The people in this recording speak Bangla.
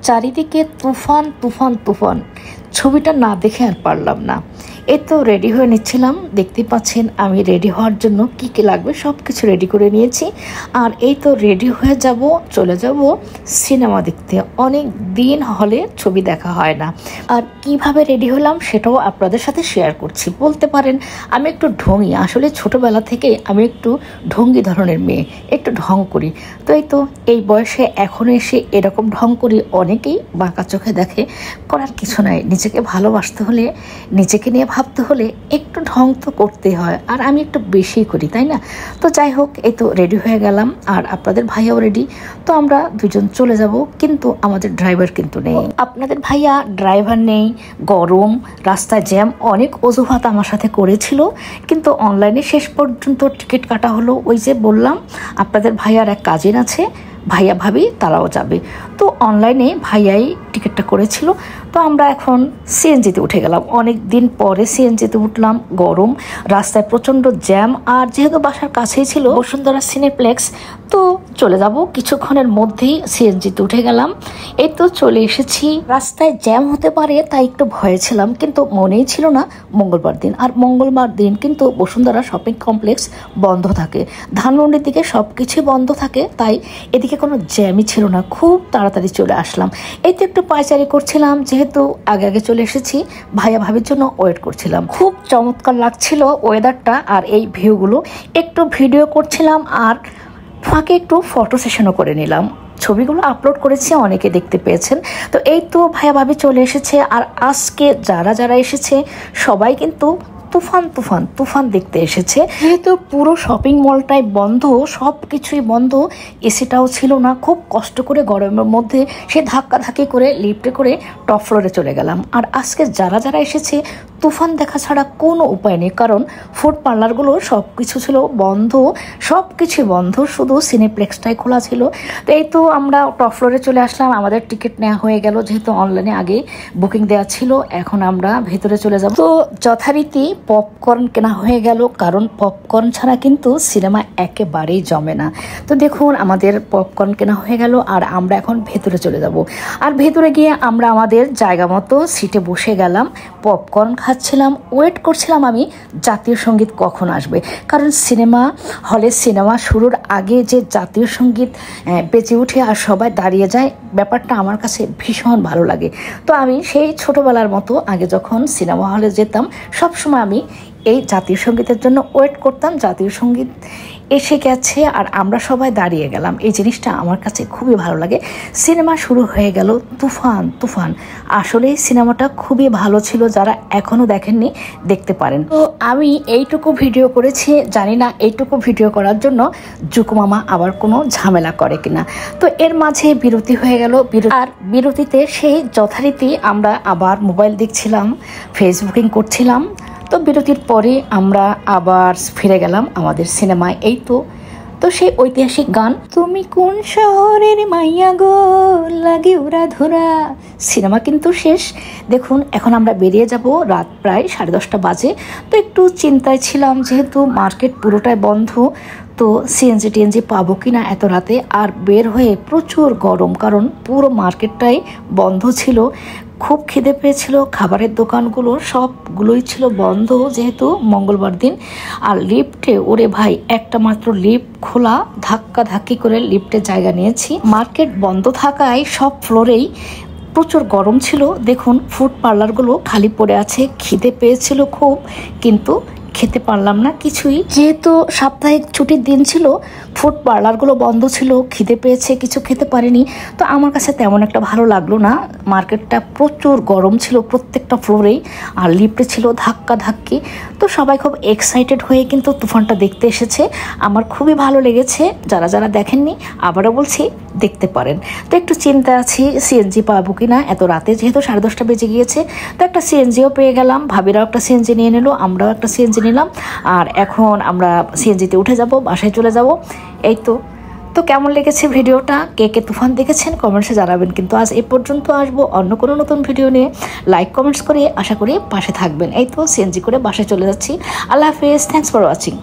চারিদিকে তুফান তুফান তুফান, ছবিটা না দেখে আর পারলাম না। এই তো রেডি হয়ে নিচ্ছিলাম, দেখতে পাচ্ছেন আমি রেডি হওয়ার জন্য কি কি লাগবে সব কিছু রেডি করে নিয়েছি। আর এই তো রেডি হয়ে চলে যাব সিনেমা দেখতে। অনেক দিন হলে ছবি দেখা হয় না। আর কিভাবে রেডি হলাম সেটাও আপনাদের সাথে শেয়ার করছি। বলতে পারেন আমি একটু ঢঙি, আসলে ছোটবেলা থেকে আমি একটু ঢঙ্গি ধরনের মেয়ে, একটু ঢং করি। তো এই বয়সে এখন এসে এরকম ঢং করি, অনেকেই বাঁকা চোখে দেখে। করার কিছু নাই, নিজেকে ভালোবাসতে হলে, নিজেকে নিয়ে ভাবতে হলে একটু ঢং তো করতেই হয়। আর আমি একটু বেশি করি, তাই না? তো যাই হোক, এই তো রেডি হয়ে গেলাম। আর আপনাদের ভাইয়াও রেডি। তো আমরা দুজন চলে যাব, কিন্তু আমাদের ড্রাইভার কিন্তু নেই। আপনাদের ভাইয়া ড্রাইভার নেই, গরম, রাস্তায় জ্যাম, অনেক অজুহাত আমার সাথে করেছিল। কিন্তু অনলাইনে শেষ পর্যন্ত টিকিট কাটা হলো। ওই যে বললাম আপনাদের ভাইয়ার এক কাজিন আছে, ভাইয়া ভাবি তারাও যাবে। তো অনলাইনে ভাইয়াই টিকিটটা করেছিল। তো আমরা এখন সিএনজিতে উঠে গেলাম। অনেক দিন পরে সিএনজিতে উঠলাম। গরম, রাস্তায় প্রচণ্ড জ্যাম। আর যেহেতু বাসার কাছেই ছিল বসুন্ধরা সিনেপ্লেক্স, তো চলে যাব কিছুক্ষণের মধ্যেই। সিএনজিতে উঠে গেলাম, এই তো চলে এসেছি। রাস্তায় জ্যাম হতে পারে তাই একটু ভয়ে ছিলাম, কিন্তু মনেই ছিল না মঙ্গলবার দিন। আর মঙ্গলবার দিন কিন্তু বসুন্ধরা শপিং কমপ্লেক্স বন্ধ থাকে, ধানমন্ডির দিকে সব কিছুই বন্ধ থাকে, তাই এদিকে কোনো জ্যামই ছিল না। খুব তাড়াতাড়ি চলে আসলাম। এই তো একটু পায়চারি করছিলাম, যেহেতু আগে আগে চলে এসেছি, ভাইয়া ভাবির জন্য ওয়েট করছিলাম। খুব চমৎকার লাগছিল ওয়েদারটা আর এই ভিউগুলো। একটু ভিডিও করছিলাম আর ফাঁকে একটু ফটো সেশনও করে নিলাম। ছবিগুলো আপলোড করেছি, অনেকে দেখতে পেয়েছেন। তো এই তো ভাইয়া ভাবি চলে এসেছে। আর আজকে যারা যারা এসেছে সবাই কিন্তু তুফান তুফান তুফান দেখতে এসেছে। যেহেতু পুরো শপিং মলটাই বন্ধ, সব কিছুই বন্ধ, এসিটাও ছিল না। খুব কষ্ট করে গরমের মধ্যে সে ধাক্কাধাক্কি করে লিফটে করে টপ ফ্লোরে চলে গেলাম। আর আজকে যারা যারা এসেছে তুফান দেখা ছাড়া কোনো উপায় নেই, কারণ ফুড পার্লারগুলো সব কিছু ছিল বন্ধ, সব কিছুই বন্ধ, শুধু সিনেপ্লেক্সটাই খোলা ছিল। তো এই তো আমরা টপ ফ্লোরে চলে আসলাম। আমাদের টিকিট নেওয়া হয়ে গেল, যেহেতু অনলাইনে আগে বুকিং দেওয়া ছিল। এখন আমরা ভেতরে চলে যাব। তো যথারীতি পপকর্ন কেনা হয়ে গেল, কারণ পপকর্ন ছাড়া কিন্তু সিনেমা একেবারেই জমে না। তো দেখুন আমাদের পপকর্ন কেনা হয়ে গেল। আর আমরা এখন ভেতরে চলে যাব। আর ভেতরে গিয়ে আমরা আমাদের জায়গা মতো সিটে বসে গেলাম, পপকর্ন খাচ্ছিলাম, ওয়েট করছিলাম আমি জাতীয় সঙ্গীত কখন আসবে। কারণ সিনেমা হলে সিনেমা শুরুর আগে যে জাতীয় সঙ্গীত বেজে উঠে আর সবাই দাঁড়িয়ে যায়, ব্যাপারটা আমার কাছে ভীষণ ভালো লাগে। তো আমি সেই ছোটোবেলার মতো আগে যখন সিনেমা হলে যেতাম, সবসময় আমি এই জাতীয় সঙ্গীতের জন্য ওয়েট করতাম। জাতীয় সঙ্গীত এসে গেছে আর আমরা সবাই দাঁড়িয়ে গেলাম, এই জিনিসটা আমার কাছে খুবই ভালো লাগে। সিনেমা শুরু হয়ে গেল, তুফান তুফান। আসলে সিনেমাটা খুবই ভালো ছিল, যারা এখনও দেখেননি দেখতে পারেন। তো আমি এইটুকু ভিডিও করেছি, জানি না এইটুকু ভিডিও করার জন্য জুকু মামা আবার কোনো ঝামেলা করে কিনা। তো এর মাঝে বিরতি হয়ে গেল। আর বিরতিতে সেই যথারীতি আমরা আবার মোবাইল দেখছিলাম, ফেসবুকিং করছিলাম। তো বিরতির পরে আমরা আবার ফিরে গেলাম আমাদের সিনেমায়। এই তো সেই ঐতিহাসিক গান, তুমি কোন শহরের মাইয়া গো লাগে উড়া ধরা। সিনেমা কিন্তু শেষ। দেখুন এখন আমরা বেরিয়ে যাব, রাত প্রায় 10:30 বাজে। তো একটু চিন্তায় ছিলাম, যেহেতু মার্কেট পুরোটাই বন্ধ, তো সিএনজি টিএনজি পাবো কি না এত রাতে। আর বের হয়ে প্রচুর গরম, কারণ পুরো মার্কেটটাই বন্ধ ছিল। খুব খিদে পেয়েছিল, খাবারের দোকানগুলো সবগুলোই ছিল বন্ধ, যেহেতু মঙ্গলবার দিন। আর লিফটে, ওরে ভাই, একটা মাত্র লিফট খোলা, ধাক্কা ধাক্কি করে লিফটে জায়গা নিয়েছি। মার্কেট বন্ধ থাকায় সব ফ্লোরেই প্রচুর গরম ছিল। দেখুন ফুড পার্লারগুলো খালি পড়ে আছে। খিদে পেয়েছিল খুব, কিন্তু খেতে পারলাম না কিছুই, যেহেতু সাপ্তাহিক ছুটির দিন ছিল। ফুড পার্লারগুলো বন্ধ ছিল, খিদে পেয়েছে, কিছু খেতে পারিনি। তো আমার কাছে তেমন একটা ভালো লাগলো না। মার্কেটটা প্রচুর গরম ছিল প্রত্যেকটা ফ্লোরেই, আর লিফটে ছিল ধাক্কা ধাক্কি। তো সবাই খুব এক্সাইটেড হয়ে কিন্তু তুফানটা দেখতে এসেছে। আমার খুবই ভালো লেগেছে। যারা যারা দেখেননি আবারও বলছি দেখতে পারেন। তো একটু চিন্তা আছি সিএনজি পাবো কি না এত রাতে, যেহেতু 10:30 বেজে গিয়েছে। তো একটা সিএনজিও পেয়ে গেলাম, ভাবিরাও একটা সিএনজি নিয়ে নিল, আমরাও একটা সিএনজি নিলাম। আর এখন আমরা সিএনজিতে উঠে যাব, বাসায় চলে যাব। এই তো কেমন লেগেছে ভিডিওটা, কে কে তুফান দেখেছেন কমেন্টসে জানাবেন। কিন্তু আজ এই পর্যন্ত, আসবো অন্য কোনো নতুন ভিডিও নিয়ে। লাইক কমেন্টস করে আশা করি পাশে থাকবেন। এই তো সিএনজি করে বাসায় চলে যাচ্ছি। আল্লাহ হাফেজ, থ্যাংকস ফর ওয়াচিং।